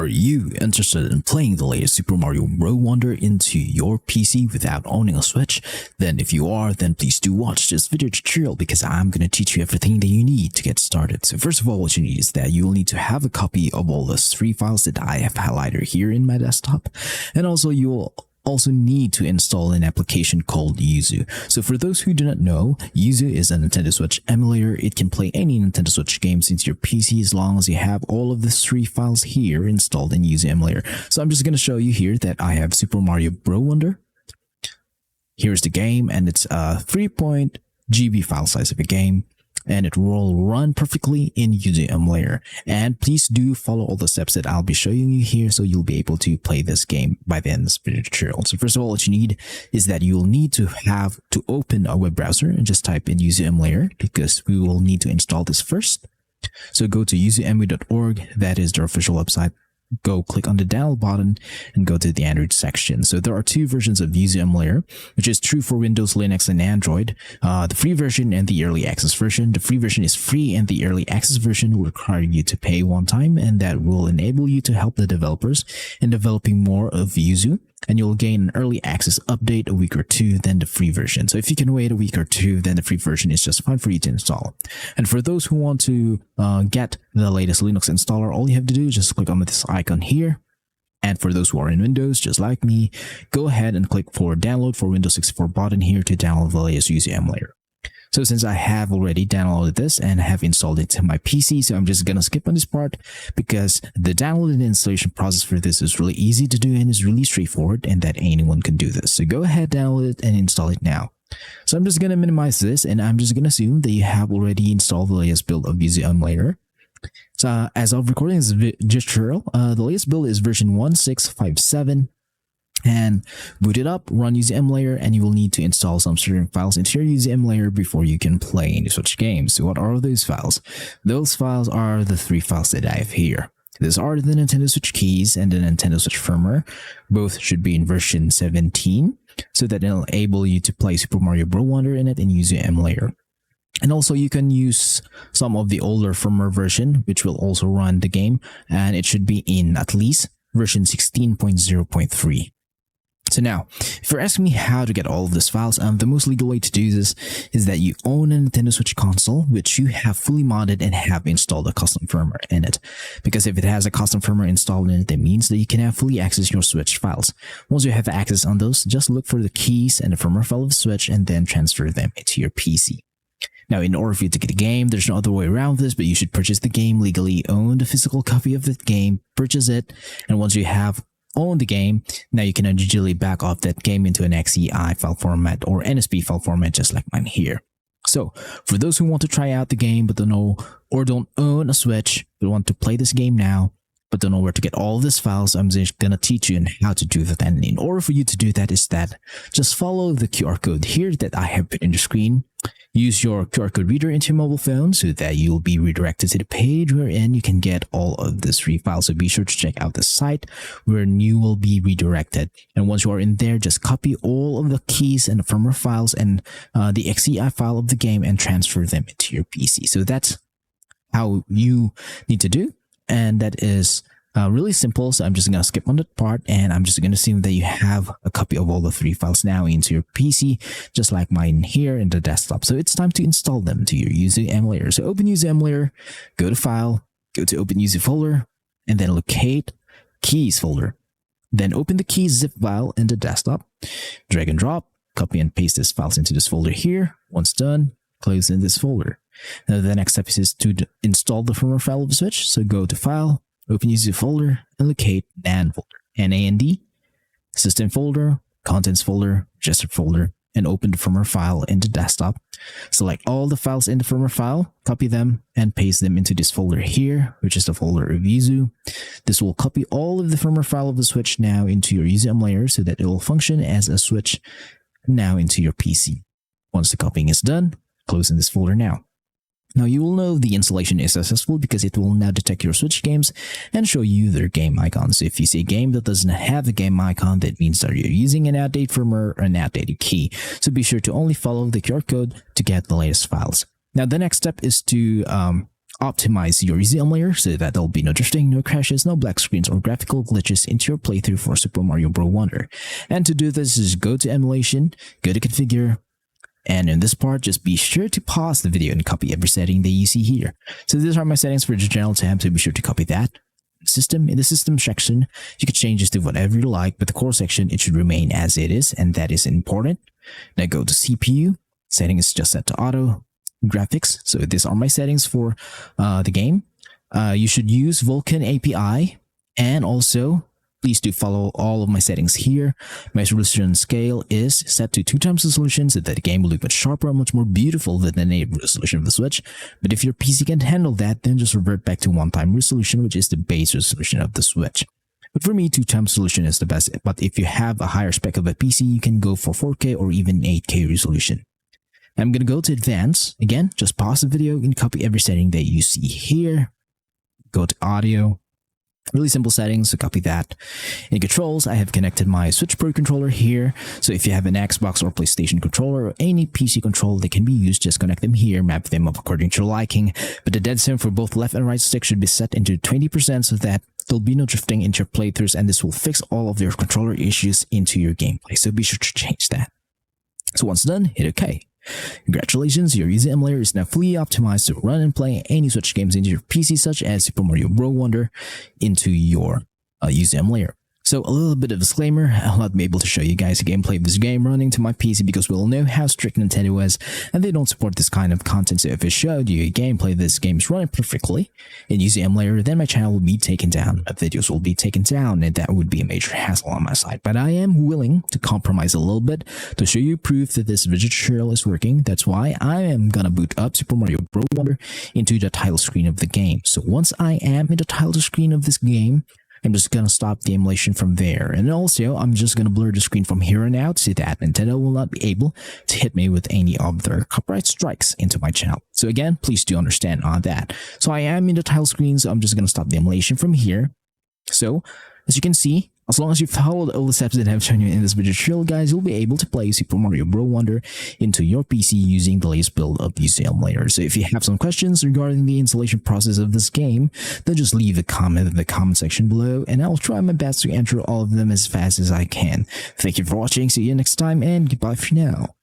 Are you interested in playing the latest Super Mario Bros. Wonder into your PC without owning a Switch? Then if you are, then please do watch this video tutorial because I'm going to teach you everything that you need to get started. So first of all, what you need is that you will need to have a copy of all the 3 files that I have highlighted here in my desktop. And also you will also need to install an application called Yuzu. So for those who do not know, Yuzu is a Nintendo Switch emulator. It can play any Nintendo Switch games into your PC as long as you have all of the 3 files here installed in Yuzu Emulator. So I'm just going to show you here that I have Super Mario Bros. Wonder. Here's the game, and it's a 3.GB file size of a game, and it will run perfectly in Yuzu Emulator. And please do follow all the steps that I'll be showing you here so you'll be able to play this game by the end of this video tutorial. So first of all, what you need is that you'll need to open a web browser and just type in Yuzu Emulator because we will need to install this first. So go to yuzuemu.org, that is their official website. Go click on the download button and go to the Android section. So there are 2 versions of Yuzu Emulator, which is true for Windows, Linux, and Android. The free version and the early access version. The free version is free, and the early access version will require you to pay one time, and that will enable you to help the developers in developing more of Yuzu. And you'll gain an early access update a week or 2 than the free version. So if you can wait a week or 2, then the free version is just fine for you to install. And for those who want to get the latest Linux installer, all you have to do is just click on this icon here. And for those who are in Windows, just like me, go ahead and click for download for Windows 64 button here to download the latest Yuzu Emulator. So since I have already downloaded this and have installed it to my PC, so I'm just going to skip on this part because the download and installation process for this is really easy to do and is really straightforward, and that anyone can do this. So go ahead, download it and install it now. So I'm just going to minimize this, and I'm just going to assume that you have already installed the latest build of Yuzu Emulator. So as of recording this tutorial, the latest build is version 1657. And boot it up, run Yuzu Emulator, and you will need to install some certain files into your Yuzu Emulator before you can play any such games. So what are those files? Those files are the 3 files that I have here. These are the Nintendo Switch keys and the Nintendo Switch firmware. Both should be in version 17, so that it'll enable you to play Super Mario Bros. Wonder in it in Yuzu Emulator. And also you can use some of the older firmware version, which will also run the game, and it should be in at least version 16.0.3. So now, if you're asking me how to get all of these files, the most legal way to do this is that you own a Nintendo Switch console, which you have fully modded and have installed a custom firmware in it. Because if it has a custom firmware installed in it, that means that you can have fully access your Switch files. Once you have access on those, just look for the keys and the firmware file of the Switch and then transfer them into your PC. Now, in order for you to get the game, there's no other way around this, but you should purchase the game legally, own the physical copy of the game, purchase it, and once you have own the game, now you can digitally back off that game into an XEI file format or NSP file format, just like mine here. So for those who want to try out the game but don't know or don't own a Switch but want to play this game now but don't know where to get all of these files, I'm just gonna teach you on how to do that. And in order for you to do that is that just follow the QR code here that I have put in the screen. Use your QR code reader into your mobile phone so that you'll be redirected to the page wherein you can get all of these 3 files. So be sure to check out the site where you will be redirected. And once you are in there, just copy all of the keys and the firmware files and the XEI file of the game and transfer them into your PC. So that's how you need to do. And that is really simple. So I'm just going to skip on that part, and I'm just going to assume that you have a copy of all the 3 files now into your PC, just like mine here in the desktop. So it's time to install them to your Yuzu Emulator. So open Yuzu Emulator, go to File, go to Open Yuzu folder, and then locate Keys folder. Then open the keys zip file in the desktop, drag and drop, copy and paste these files into this folder here. Once done, close in this folder. Now the next step is to install the firmware file of the Switch. So go to File, open Yuzu folder, and locate NAND folder, NAND, System folder, Contents folder, Register folder, and open the firmware file in the desktop. Select all the files in the firmware file, copy them, and paste them into this folder here, which is the folder of Yuzu. This will copy all of the firmware file of the Switch now into your Yuzu Emulator so that it will function as a Switch now into your PC. Once the copying is done, close in this folder now. Now you will know the installation is successful because it will now detect your Switch games and show you their game icons. So if you see a game that doesn't have a game icon, that means that you're using an outdated firmware or an outdated key. So be sure to only follow the QR code to get the latest files. Now the next step is to optimize your Yuzu Emulator so that there'll be no drifting, no crashes, no black screens, or graphical glitches into your playthrough for Super Mario Bros. Wonder. And to do this, just go to Emulation, go to Configure, and in this part, just be sure to pause the video and copy every setting that you see here. So these are my settings for the general tab, so be sure to copy that. System, in the system section, you can change this to whatever you like, but the core section, it should remain as it is, and that is important. Now go to CPU, setting is just set to auto, graphics. So these are my settings for the game. You should use Vulkan API, and also please do follow all of my settings here. My resolution scale is set to 2x resolution so that the game will look much sharper and much more beautiful than the native resolution of the Switch. But if your PC can't handle that, then just revert back to 1x resolution, which is the base resolution of the Switch. But for me, 2x resolution is the best. But if you have a higher spec of a PC, you can go for 4K or even 8K resolution. I'm going to go to advanced. Again, just pause the video and copy every setting that you see here. Go to audio. Really simple settings, so copy that. In controls, I have connected my Switch Pro controller here. So if you have an Xbox or PlayStation controller or any PC controller that can be used, just connect them here, map them up according to your liking. But the dead center for both left and right stick should be set into 20% so that there'll be no drifting into your playthroughs, and this will fix all of your controller issues into your gameplay. So be sure to change that. So once done, hit OK. Congratulations, your Yuzu Emulator is now fully optimized to run and play any Switch games into your PC, such as Super Mario Bros. Wonder, into your Yuzu Emulator. So a little bit of disclaimer, I'll not be able to show you guys a gameplay of this game running to my PC because we all know how strict Nintendo is and they don't support this kind of content. So if I showed you a gameplay of this game is running perfectly in Yuzu Emulator, then my channel will be taken down, my videos will be taken down, and that would be a major hassle on my side. But I am willing to compromise a little bit to show you proof that this video tutorial is working. That's why I am gonna boot up Super Mario Bros. Wonder into the title screen of the game. So once I am in the title screen of this game, I'm just going to stop the emulation from there. And also, I'm just going to blur the screen from here on out so that Nintendo will not be able to hit me with any of their copyright strikes into my channel. So again, please do understand on that. So I am in the title screen, so I'm just going to stop the emulation from here. So, as you can see, as long as you followed all the steps that I have shown you in this video tutorial, guys, you'll be able to play Super Mario Bros. Wonder into your PC using the latest build of Yuzu Emulator. So if you have some questions regarding the installation process of this game, then just leave a comment in the comment section below, and I'll try my best to answer all of them as fast as I can. Thank you for watching, see you next time, and goodbye for now.